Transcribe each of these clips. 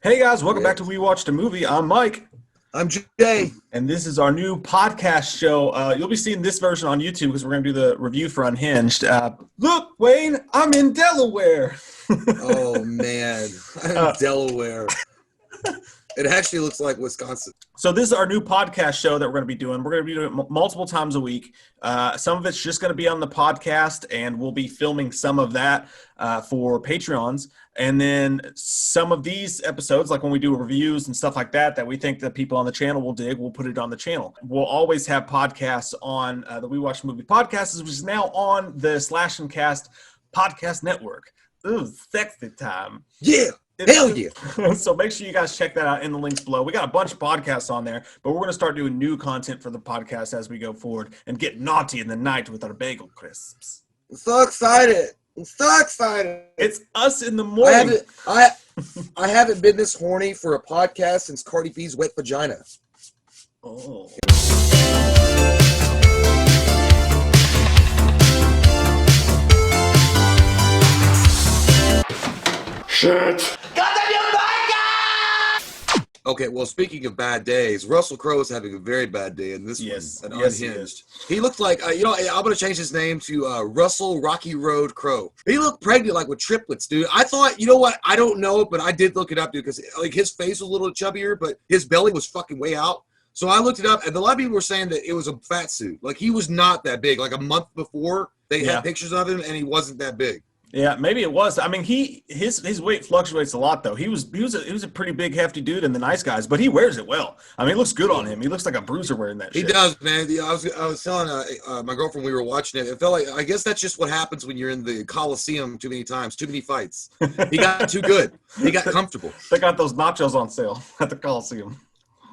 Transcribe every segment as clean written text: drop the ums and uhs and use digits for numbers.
Hey guys, welcome back to We Watched a Movie. I'm Mike. I'm Jay. And this is our new podcast show. You'll be seeing this version on YouTube because we're going to do the review for Unhinged. Look, Wayne, I'm in Delaware. Oh, man. I'm in Delaware. It actually looks like Wisconsin. So this is our new podcast show that we're going to be doing. We're going to be doing it multiple times a week. Some of it's just going to be on the podcast, and we'll be filming some of that for Patreons. And then some of these episodes, like when we do reviews and stuff like that, that we think that people on the channel will dig, we'll put it on the channel. We'll always have podcasts on the We Watch Movie Podcast, which is now on the Slash and Cast podcast network. Ooh, sexy time. Yeah. Hell yeah. So make sure you guys check that out in the links below. We got a bunch of podcasts on there, but we're going to start doing new content for the podcast as we go forward and get naughty in the night with our bagel crisps. I'm so excited. It's us in the morning. I haven't been this horny for a podcast since Cardi B's Wet Vagina. Oh. Shit. Okay, well, speaking of bad days, Russell Crowe is having a very bad day in this one. Unhinged. He looks like, I'm going to change his name to Russell Rocky Road Crowe. He looked pregnant, like with triplets, dude. I thought, you know what? I don't know, but I did look it up, dude, because like his face was a little chubbier, but his belly was fucking way out. So I looked it up, and a lot of people were saying that it was a fat suit. Like, he was not that big. Like, a month before, they had pictures of him, and he wasn't that big. Yeah, maybe it was. I mean, his weight fluctuates a lot, though. He was a pretty big, hefty dude in The Nice Guys, but he wears it well. I mean, it looks good on him. He looks like a bruiser wearing that shit. He does, man. I was telling my girlfriend we were watching it. It felt like, I guess that's just what happens when you're in the Coliseum too many times, too many fights. He got too good. He got comfortable. They got those nachos on sale at the Coliseum.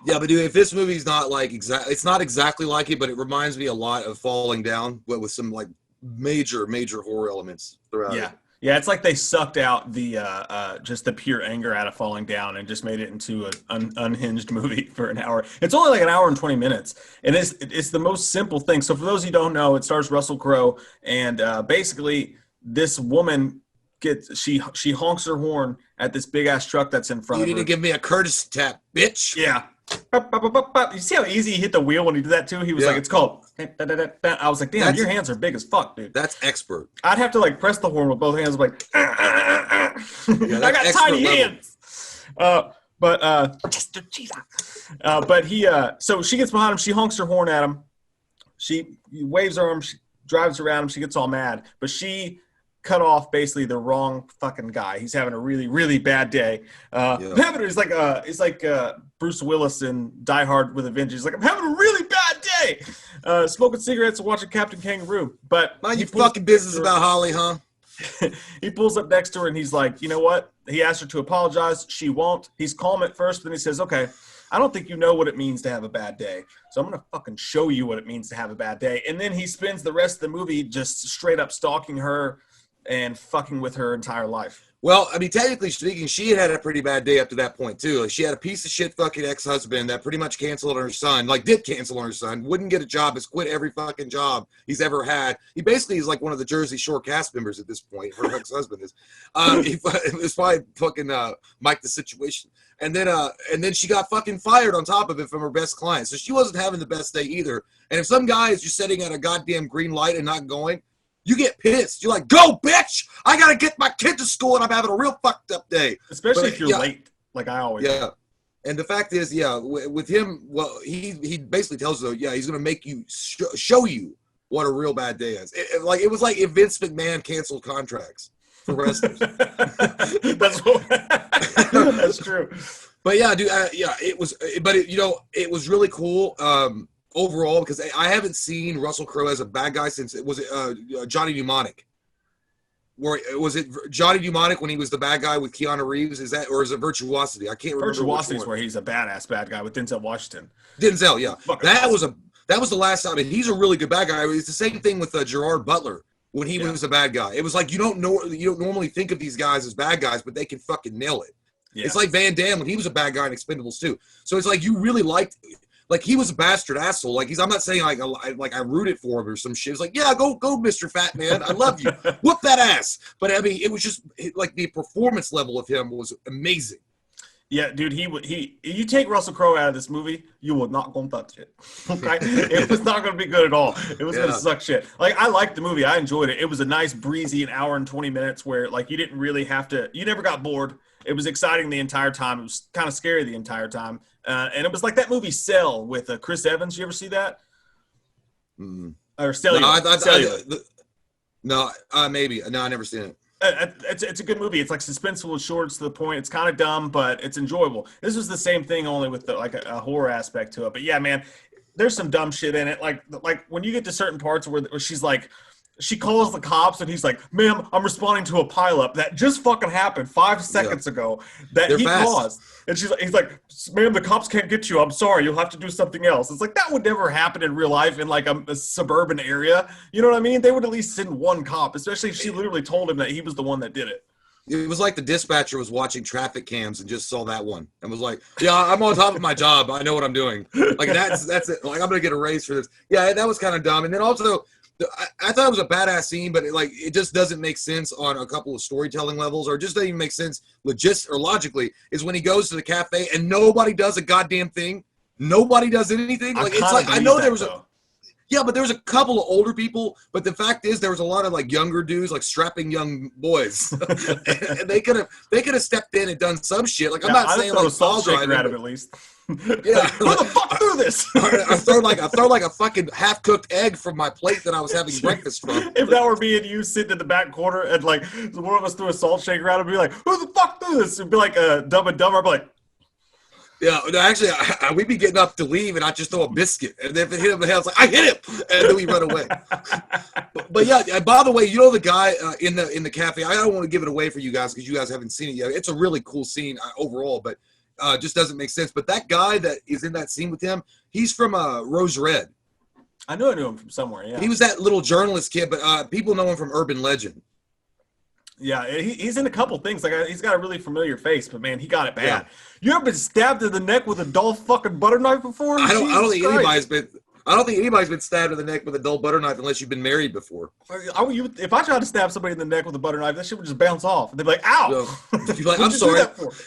Yeah, but dude, if this movie's not like it's not exactly like it, but it reminds me a lot of Falling Down, but with some like major horror elements throughout it. Yeah, it's like they sucked out the just the pure anger out of Falling Down and just made it into an unhinged movie for an hour. It's only like an hour and 20 minutes, and it's the most simple thing. So for those who don't know, it stars Russell Crowe, and basically this woman she honks her horn at this big ass truck that's in front of her. You need to give me a courtesy tap, bitch. Yeah. You see how easy he hit the wheel when he did that too? He was like, it's called. I was like, damn, your hands are big as fuck, dude. That's expert. I'd have to like press the horn with both hands, like, I got tiny hands. But so she gets behind him. She honks her horn at him. She waves her arm. She drives around him. She gets all mad, but she cut off basically the wrong fucking guy. He's having a really, really bad day. It's like Bruce Willis in Die Hard with a Vengeance. He's like, I'm having a really bad day. Smoking cigarettes and watching Captain Kangaroo. But mind your fucking business about Holly, huh? He pulls up next to her and he's like, you know what? He asked her to apologize. She won't. He's calm at first, but then he says, okay, I don't think you know what it means to have a bad day. So I'm going to fucking show you what it means to have a bad day. And then he spends the rest of the movie just straight up stalking her and fucking with her entire life. Well, I mean, technically speaking, she had a pretty bad day up to that point, too. Like, she had a piece of shit fucking ex-husband that pretty much canceled on her son, did cancel on her son, wouldn't get a job, has quit every fucking job he's ever had. He basically is like one of the Jersey Shore cast members at this point. Her ex-husband is. It was probably fucking Mike the Situation. And then she got fucking fired on top of it from her best client. So she wasn't having the best day either. And if some guy is just sitting at a goddamn green light and not going, you get pissed. You're like, go, bitch! I gotta get my kid to school, and I'm having a real fucked up day. Especially if you're late, like I always. Yeah, and the fact is, with him, well, he basically tells her, he's gonna make you show you what a real bad day is. It was like if Vince McMahon canceled contracts for wrestlers. That's true. But yeah, dude, it was. But it was really cool. Overall, because I haven't seen Russell Crowe as a bad guy since Johnny Mnemonic. Was it Johnny Mnemonic when he was the bad guy with Keanu Reeves? Is it Virtuosity? I can't remember. Virtuosity is where he's a badass bad guy with Denzel Washington. Denzel, yeah, that was the last time, and he's a really good bad guy. It's the same thing with Gerard Butler when he was a bad guy. It was like you don't normally think of these guys as bad guys, but they can fucking nail it. Yeah. It's like Van Damme when he was a bad guy in Expendables 2. So it's like you really liked. Like, he was a bastard asshole. Like, I'm not saying, I rooted for him or some shit. It's like, yeah, go, Mr. Fat Man. I love you. Whoop that ass. But, I mean, it was just, like, the performance level of him was amazing. Yeah, dude, you take Russell Crowe out of this movie, you will not gonna touch it. Okay, it was not gonna be good at all. It was gonna suck shit. Like I liked the movie, I enjoyed it. It was a nice breezy an hour and 20 minutes where like you didn't really have to. You never got bored. It was exciting the entire time. It was kind of scary the entire time, and it was like that movie Cell with Chris Evans. You ever see that? Or Cellular? No, maybe. No, I never seen it. It's a good movie. It's like suspenseful and short to the point. It's kind of dumb, but it's enjoyable. This was the same thing, only with like a horror aspect to it. But yeah, man, there's some dumb shit in it. Like when you get to certain parts where she's like, she calls the cops and he's like, "Ma'am, I'm responding to a pileup that just fucking happened 5 seconds ago that he caused." And he's like, "Ma'am, the cops can't get you. I'm sorry. You'll have to do something else." It's like that would never happen in real life in like a suburban area. You know what I mean? They would at least send one cop, especially if she literally told him that he was the one that did it. It was like the dispatcher was watching traffic cams and just saw that one and was like, "Yeah, I'm on top of my job. I know what I'm doing." Like that's it. Like I'm gonna get a raise for this. Yeah, that was kind of dumb. And then also, I thought it was a badass scene, but it just doesn't make sense on a couple of storytelling levels, or just doesn't even make sense logically. Is when he goes to the cafe and nobody does a goddamn thing. Nobody does anything. Like it's like I know there was but there was a couple of older people, but the fact is there was a lot of like younger dudes, like strapping young boys, and they could have stepped in and done some shit. Like I'm not saying like salt shaker at him at least. Yeah, who the fuck threw this? I throw like a fucking half cooked egg from my plate that I was having breakfast from. If that were me and you sitting in the back corner and like one of us threw a salt shaker at him, be like, "Who the fuck threw this?" It'd be like Dumb and Dumber. I'd be like, yeah, no, actually, we'd be getting up to leave, and I'd just throw a biscuit, and if it hit him in the head, it's like, "I hit him," and then we run away. but yeah, by the way, you know the guy in the cafe. I don't want to give it away for you guys because you guys haven't seen it yet. It's a really cool scene overall, but just doesn't make sense. But that guy that is in that scene with him, he's from Rose Red. I knew him from somewhere. Yeah, he was that little journalist kid, but people know him from Urban Legend. Yeah, he's in a couple things. Like he's got a really familiar face, but man, he got it bad. Yeah. You ever been stabbed in the neck with a dull fucking butter knife before? I don't think anybody's been stabbed in the neck with a dull butter knife unless you've been married before. If I tried to stab somebody in the neck with a butter knife, that shit would just bounce off. They'd be like, "Ow!" So, you're like, "I'm sorry."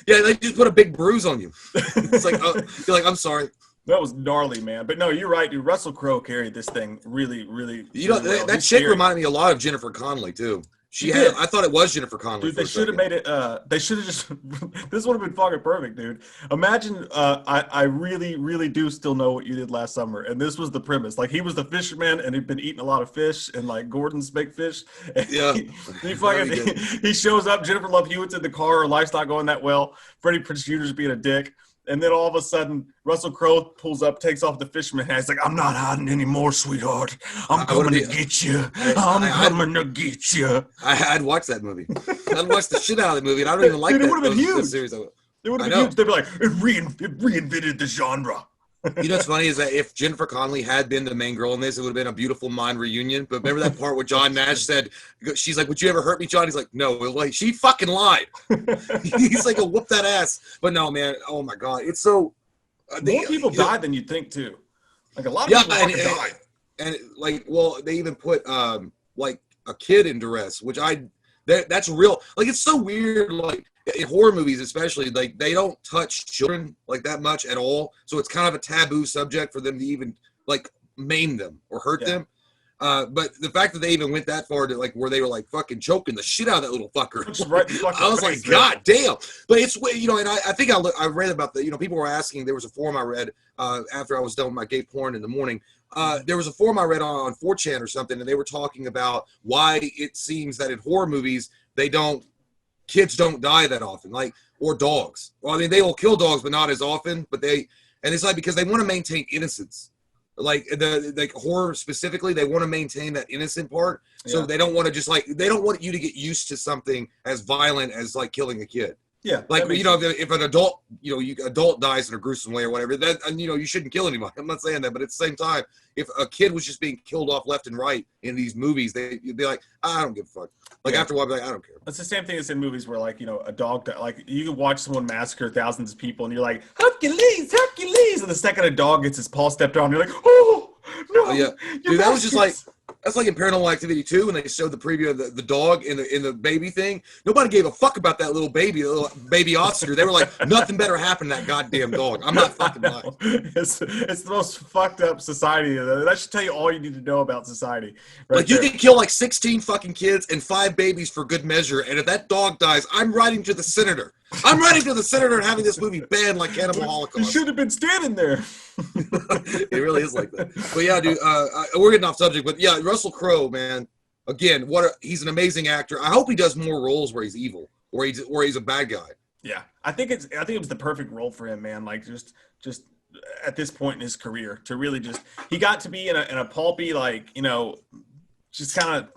Yeah, they just put a big bruise on you. It's like you're like, "I'm sorry." That was gnarly, man. But no, you're right, dude. Russell Crowe carried this thing really, really. You know, well. that chick reminded me a lot of Jennifer Connelly too. I thought it was Jennifer Connelly. Dude, they should have made it. They should have just. This would have been fucking perfect, dude. Imagine. I really, really do still know what you did last summer, and this was the premise. Like he was the fisherman, and he'd been eating a lot of fish, and like Gordon's baked fish. Yeah. He shows up. Jennifer Love Hewitt's in the car. Her life's not going that well. Freddie Prinze Jr.'s being a dick. And then all of a sudden, Russell Crowe pulls up, takes off the fisherman hat. He's like, "I'm not hiding anymore, sweetheart. I'm coming to get you. I'm coming to get you." I'd watch that movie. I'd watch the shit out of the movie, and I don't even like that. It would have been huge. Series. It would have been huge. They'd be like, it reinvented the genre. You know what's funny is that if Jennifer Connelly had been the main girl in this, it would have been a beautiful mind reunion. But remember that part where John Nash said, she's like, "Would you ever hurt me, John?" He's like, "No." It was like, she fucking lied. He's like, "Whoop that ass." But no, man. Oh, my God. It's so... More people died than you'd think, too. Like, a lot of people fucking died. And like, well, they even put, like, a kid in duress, which that's real. Like, it's so weird, like, in horror movies especially, like, they don't touch children, like, that much at all. So it's kind of a taboo subject for them to even, like, maim them or hurt them. But the fact that they even went that far to like where they were like fucking choking the shit out of that little fucker, I was like, God damn! But it's, you know, and I think I read about the, you know, people were asking. There was a forum I read after I was done with my gay porn in the morning. There was a forum I read on 4chan or something, and they were talking about why it seems that in horror movies kids don't die that often, like, or dogs. Well, I mean, they will kill dogs, but not as often. But and it's like because they want to maintain innocence. Like horror specifically, they want to maintain that innocent part, so they don't want to just like they don't want you to get used to something as violent as like killing a kid. Yeah, like you know, if an adult, you know, adult dies in a gruesome way or whatever, that, and you know, you shouldn't kill anybody. I'm not saying that, but at the same time, if a kid was just being killed off left and right in these movies, you'd be like, I don't give a fuck. Like after a while, I'd be like, I don't care. It's the same thing as in movies where, like, you know, a dog, like you can watch someone massacre thousands of people, and you're like, Hercules, Hercules, and the second a dog gets his paw stepped on, you're like, oh no, yeah, dude, that was just like. That's like in Paranormal Activity 2 when they showed the preview of the dog in the baby thing. Nobody gave a fuck about that little baby Oscar. They were like, nothing better happened to that goddamn dog. I'm not fucking lying. It's the most fucked up society. That should tell you all you need to know about society. Right like, you can kill like 16 fucking kids and 5 babies for good measure. And if that dog dies, I'm writing to the senator. I'm writing to the senator and having this movie banned like Cannibal Holocaust. You should have been standing there. It really is like that. But yeah, dude, we're getting off subject. But yeah, Russell Crowe, man, again, he's an amazing actor. I hope he does more roles where he's evil, or he's a bad guy. Yeah, I think it was the perfect role for him, man. Like just at this point in his career to really he got to be in a pulpy, like, you know, just kind of.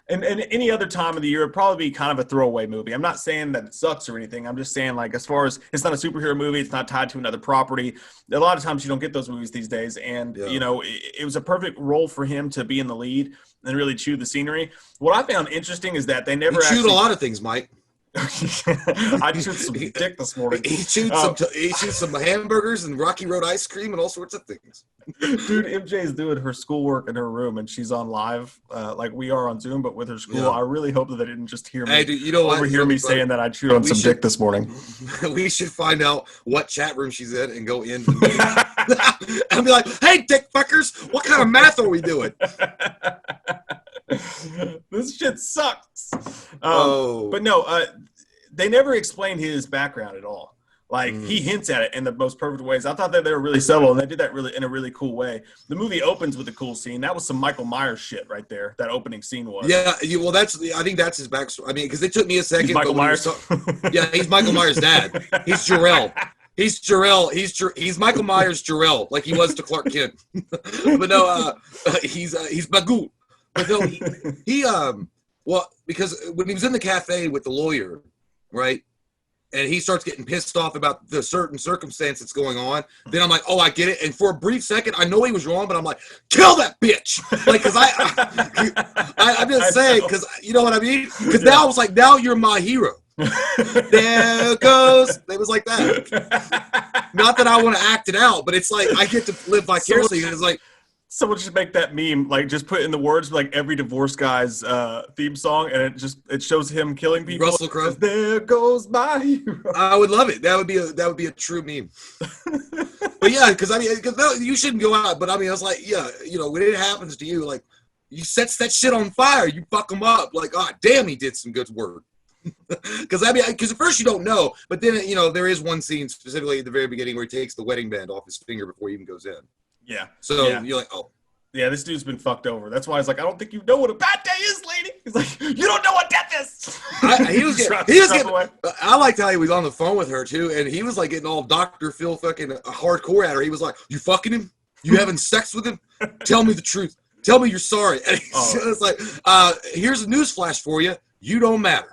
And any other time of the year, it'd probably be kind of a throwaway movie. I'm not saying that it sucks or anything. I'm just saying, like, as far as it's not a superhero movie, it's not tied to another property. A lot of times you don't get those movies these days. And, you know, it was a perfect role for him to be in the lead and really chew the scenery. What I found interesting is that they never chewed a lot of things, Mike. I chewed some dick this morning. He chewed some hamburgers and Rocky Road ice cream and all sorts of things. Dude, MJ's doing her schoolwork in her room and she's on live, like we are on Zoom, but with her school. Yeah. I really hope that they didn't just hear me. Hey, dude, you know what? Overhear me saying that I chewed on some dick this morning. We should find out what chat room she's in and go in and be like, "Hey, dick fuckers, what kind of math are we doing?" This shit sucks. But no, they never explained his background at all. Like, he hints at it in the most perfect ways. I thought that they were really subtle, and they did that really in a really cool way. The movie opens with a cool scene. That was some Michael Myers shit right there. That opening scene was. Yeah, well, I think that's his backstory. I mean, because it took me a second. He's Michael Myers. Yeah, he's Michael Myers' dad. He's Jarrell. He's Jarrell. He's Michael Myers' Jarrell, like he was to Clark Kent. But no, he's Bagul. But no, well, because when he was in the cafe with the lawyer, right? And he starts getting pissed off about the certain circumstance that's going on. Then I'm like, oh, I get it. And for a brief second, I know he was wrong, but I'm like, kill that bitch. Like, because I'm just saying, because you know what I mean? Because now I was like, now you're my hero. There goes. It was like that. Not that I want to act it out, but it's like I get to live vicariously. And it's like, someone should make that meme, like just put in the words like every divorce guy's theme song, and it shows him killing people. Russell Crowe. There goes my hero. I would love it. That would be a true meme. But yeah, because I mean, you shouldn't go out. But I mean, I was like, yeah, you know, when it happens to you, like you set that shit on fire, you fuck them up. Like, oh damn, he did some good work. Because I mean, because at first you don't know, but then you know there is one scene specifically at the very beginning where he takes the wedding band off his finger before he even goes in. Yeah. So you're like, oh. Yeah, this dude's been fucked over. That's why he's like, I don't think you know what a bad day is, lady. He's like, you don't know what death is. He was getting I liked how he was on the phone with her, too, and he was like getting all Dr. Phil fucking hardcore at her. He was like, you fucking him? You having sex with him? Tell me the truth. Tell me you're sorry. And it's like, here's a news flash for you. You don't matter.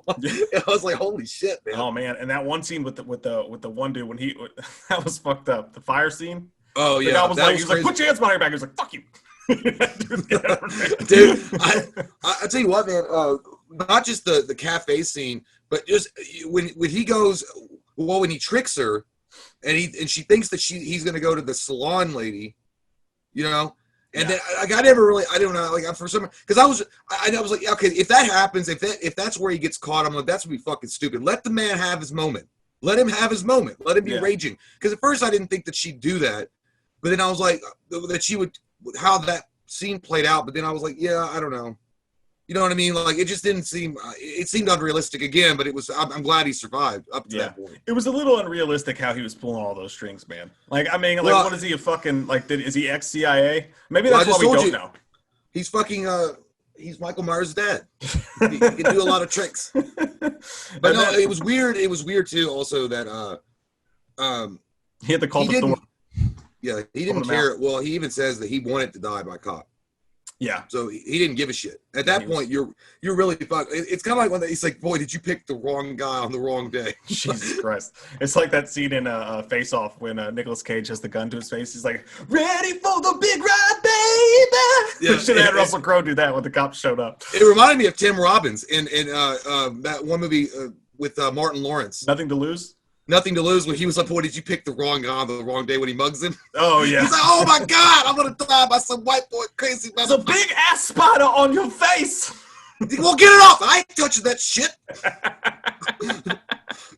I was like, holy shit, man. Oh, man. And that one scene with the one dude, when that was fucked up. The fire scene. Oh, yeah. He was like, put your hands behind your back. He was like, fuck you. Dude, I tell you what, man, not just the cafe scene, but just when he goes, well, when he tricks her and she thinks that he's going to go to the salon lady, you know, and then I don't know, like for some, because I was like, okay, if that happens, if that's where he gets caught, I'm like, that's gonna be fucking stupid. Let the man have his moment. Let him have his moment. Let him be raging. Because at first I didn't think that she'd do that. But then I was like, that she would, how that scene played out. But then I was like, yeah, I don't know. You know what I mean? Like, it just didn't seem, it seemed unrealistic again, but I'm glad he survived up to that point. It was a little unrealistic how he was pulling all those strings, man. Like, I mean, like, what is he a fucking, like, is he ex-CIA? Maybe that's why we don't know. He's fucking, he's Michael Myers' dad. He can do a lot of tricks. But no, it was weird. It was weird, too, also, that, he had to call the Thorn. Yeah, he didn't care. Well, he even says that he wanted to die by cop. Yeah. So he didn't give a shit. At that point, you're really fucked. It's kind of like when he's like, boy, did you pick the wrong guy on the wrong day. Jesus Christ. It's like that scene in Face Off when Nicolas Cage has the gun to his face. He's like, ready for the big ride, baby. Yeah, should have had Russell Crowe do that when the cops showed up. It reminded me of Tim Robbins in that one movie with Martin Lawrence. Nothing to Lose? Nothing to Lose when he was like, boy, did you pick the wrong guy on the wrong day when he mugs him? Oh, yeah. He's like, oh my God, I'm going to die by some white boy crazy. There's a big ass spider on your face. Well, get it off. I ain't touching that shit.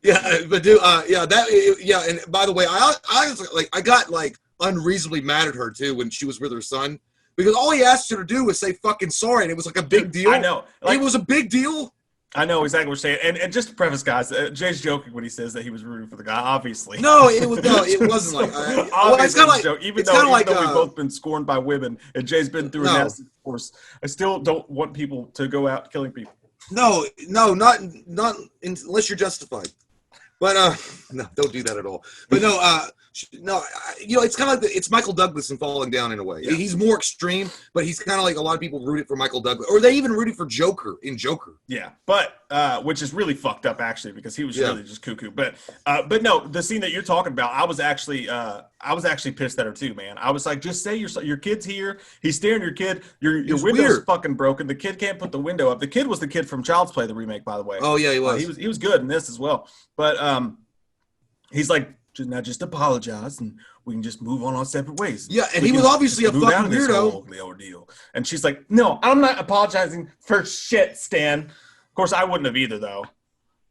Yeah, but dude, and by the way, I was like, I got like unreasonably mad at her too when she was with her son because all he asked her to do was say fucking sorry, and it was like a big deal. I know, like, it was a big deal. I know exactly what you're saying, and just to preface, guys, Jay's joking when he says that he was rooting for the guy. Obviously, it wasn't like. It's kind of like joke. Even though we've both been scorned by women, and Jay's been through a nasty divorce, I still don't want people to go out killing people. No, not unless you're justified. But no, don't do that at all. But no, it's kind of like it's Michael Douglas in Falling Down in a way. Yeah. He's more extreme, but he's kind of like a lot of people rooted for Michael Douglas, or they even rooted for Joker in Joker. Yeah, but which is really fucked up actually because he was really just cuckoo. But no, the scene that you're talking about, I was actually pissed at her too, man. I was like, just say your kid's here. He's staring at your kid. Your window's fucking broken. The kid can't put the window up. The kid was the kid from Child's Play, the remake, by the way. Oh yeah, he was. He was good in this as well. But he's like, just apologize and we can just move on our separate ways. Yeah, and he was obviously a fucking weirdo. Ordeal. And she's like, no, I'm not apologizing for shit, Stan. Of course, I wouldn't have either, though.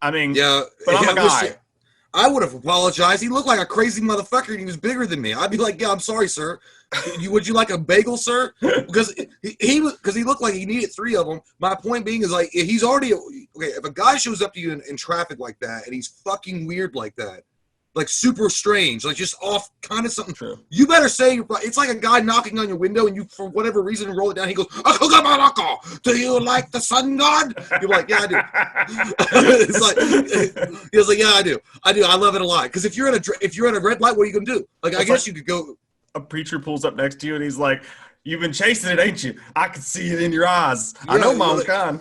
I mean, but I'm a guy. I would have apologized. He looked like a crazy motherfucker, and he was bigger than me. I'd be like, yeah, I'm sorry, sir. Would you like a bagel, sir? Because he looked like he needed 3 of them. My point being is, like, he's already okay. If a guy shows up to you in traffic like that, and he's fucking weird like that, like super strange, like just off, kind of something. True. You better say it's like a guy knocking on your window, and you, for whatever reason, roll it down. He goes, "Do you like the sun god?" You're like, "Yeah, I do." He was like, "Yeah, I do. I love it a lot." Because if you're at a red light, what are you gonna do? Like, I guess you could go. A preacher pulls up next to you, and he's like, "You've been chasing it, ain't you? I can see it in your eyes. I know my own kind."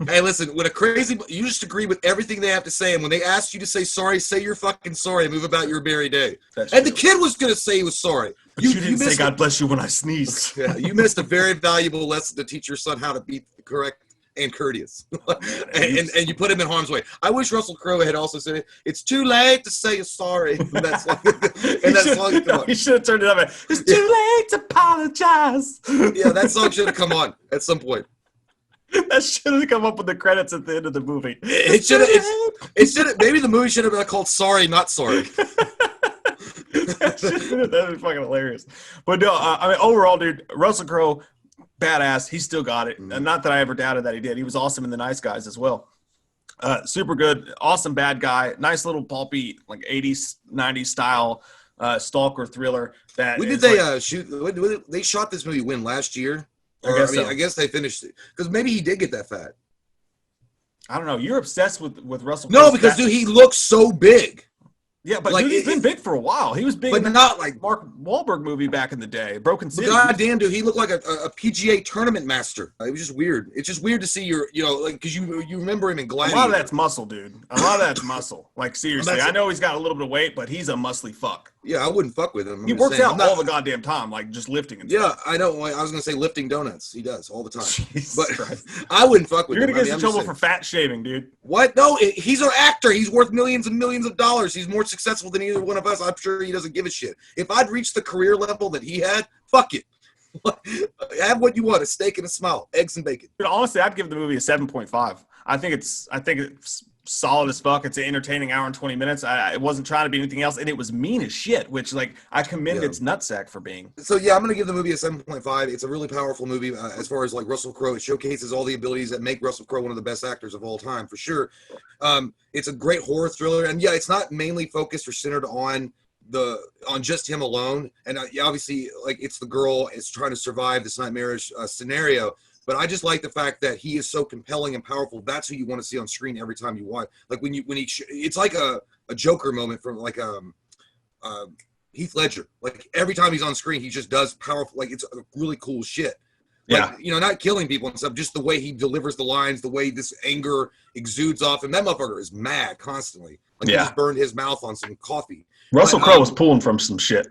Hey, listen, when you just agree with everything they have to say, and when they ask you to say sorry, say you're fucking sorry and move about your merry day. That's and true. The kid was going to say he was sorry. But you didn't say God bless you when I sneeze. Yeah, you missed a very valuable lesson to teach your son how to be correct and courteous. and you put him in harm's way. I wish Russell Crowe had also said, "It's too late to say you're sorry." And that song, he should have turned it up. It's too late to apologize. Yeah, that song should have come on at some point. That should have come up with the credits at the end of the movie. It should have. Maybe the movie should have been called "Sorry, Not Sorry." That'd be fucking hilarious. But no, I mean, overall, dude, Russell Crowe, badass. He still got it. And not that I ever doubted that he did. He was awesome in The Nice Guys as well. Super good, awesome bad guy. Nice little pulpy, like 80s, 90s style stalker thriller. That when did they shoot? They shot this movie last year? I guess they finished it because maybe he did get that fat. I don't know. You're obsessed with Russell Crowe. No, because dude, he looks so big. Yeah, but like, dude, he's been big for a while. He was big, but not like Mark Wahlberg movie back in the day, Broken City. Goddamn, dude, he looked like a PGA tournament master. It was just weird. It's just weird to see because you remember him in Gladiator. A lot of that's muscle, dude. A lot of that's muscle. Like seriously, I know he's got a little bit of weight, but he's a muscly fuck. Yeah, I wouldn't fuck with him. He works out all the goddamn time, like just lifting and stuff. Yeah, I know. I was gonna say lifting donuts. He does all the time. Jesus but Christ. I wouldn't fuck with him. You're gonna get in trouble for fat shaming, dude. What? No, he's an actor. He's worth millions and millions of dollars. He's more successful than either one of us. I'm sure he doesn't give a shit. If I'd reached the career level that he had, fuck it. Have what you want: a steak and a smile, eggs and bacon. Dude, honestly, I'd give the movie a 7.5. I think it's solid as fuck. It's an entertaining hour and 20 minutes. It wasn't trying to be anything else, and it was mean as shit, which like I commend its nutsack for being. So yeah, I'm gonna give the movie a 7.5. It's a really powerful movie as far as like Russell Crowe. It showcases all the abilities that make Russell Crowe one of the best actors of all time for sure. It's a great horror thriller, and yeah, it's not mainly focused or centered on just him alone. And obviously, like it's the girl is trying to survive this nightmarish scenario. But I just like the fact that he is so compelling and powerful. That's who you want to see on screen every time you watch. Like it's like a Joker moment from like Heath Ledger. Like every time he's on screen, he just does powerful. Like it's really cool shit. Like, not killing people and stuff. Just the way he delivers the lines, the way this anger exudes off him. That motherfucker is mad constantly. Like he just burned his mouth on some coffee. Russell Crowe was pulling from some shit.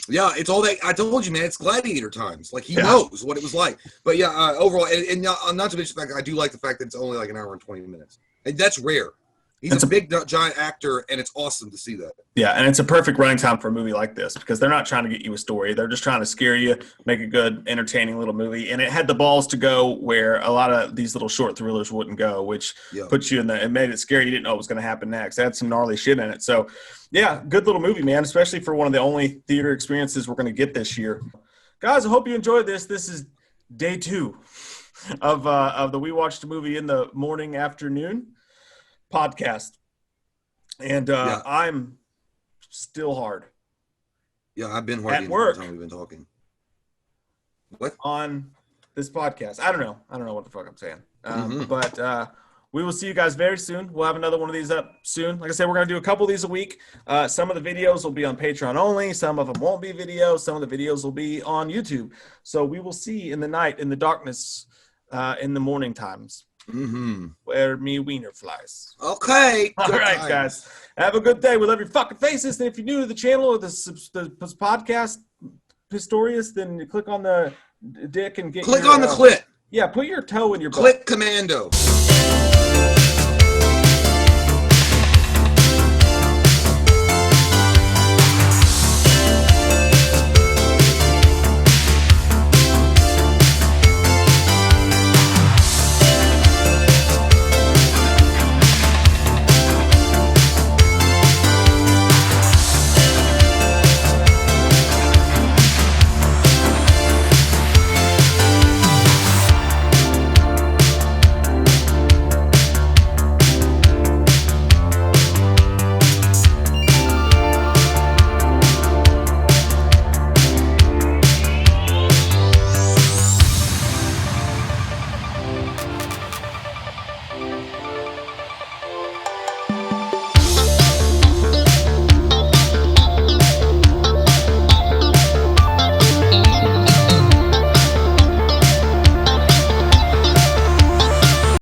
Yeah, it's all that I told you, man. It's Gladiator times. Like he knows what it was like. But yeah, overall, and not to mention the fact I do like the fact that it's only like an hour and 20 minutes, and that's rare. He's a big giant actor, and it's awesome to see that. Yeah, and it's a perfect running time for a movie like this because they're not trying to get you a story. They're just trying to scare you, make a good, entertaining little movie. And it had the balls to go where a lot of these little short thrillers wouldn't go, which puts you in it made it scary. You didn't know what was going to happen next. It had some gnarly shit in it. So, yeah, good little movie, man, especially for one of the only theater experiences we're going to get this year. Guys, I hope you enjoyed this. This is day 2 of the We Watched a Movie in the Morning Afternoon podcast. And I'm still hard. Yeah, I've been hard at work. The time we've been talking. What? On this podcast. I don't know what the fuck I'm saying. But we will see you guys very soon. We'll have another one of these up soon. Like I said, we're going to do a couple of these a week. Some of the videos will be on Patreon only. Some of them won't be videos. Some of the videos will be on YouTube. So we will see in the night, in the darkness, in the morning times. Where me wiener flies. Okay. All right, guys. Have a good day. We love your fucking faces. And if you're new to the channel or the podcast Pistorius, then you click on the dick and get click on the clit. Yeah, put your toe in your butt. Click commando.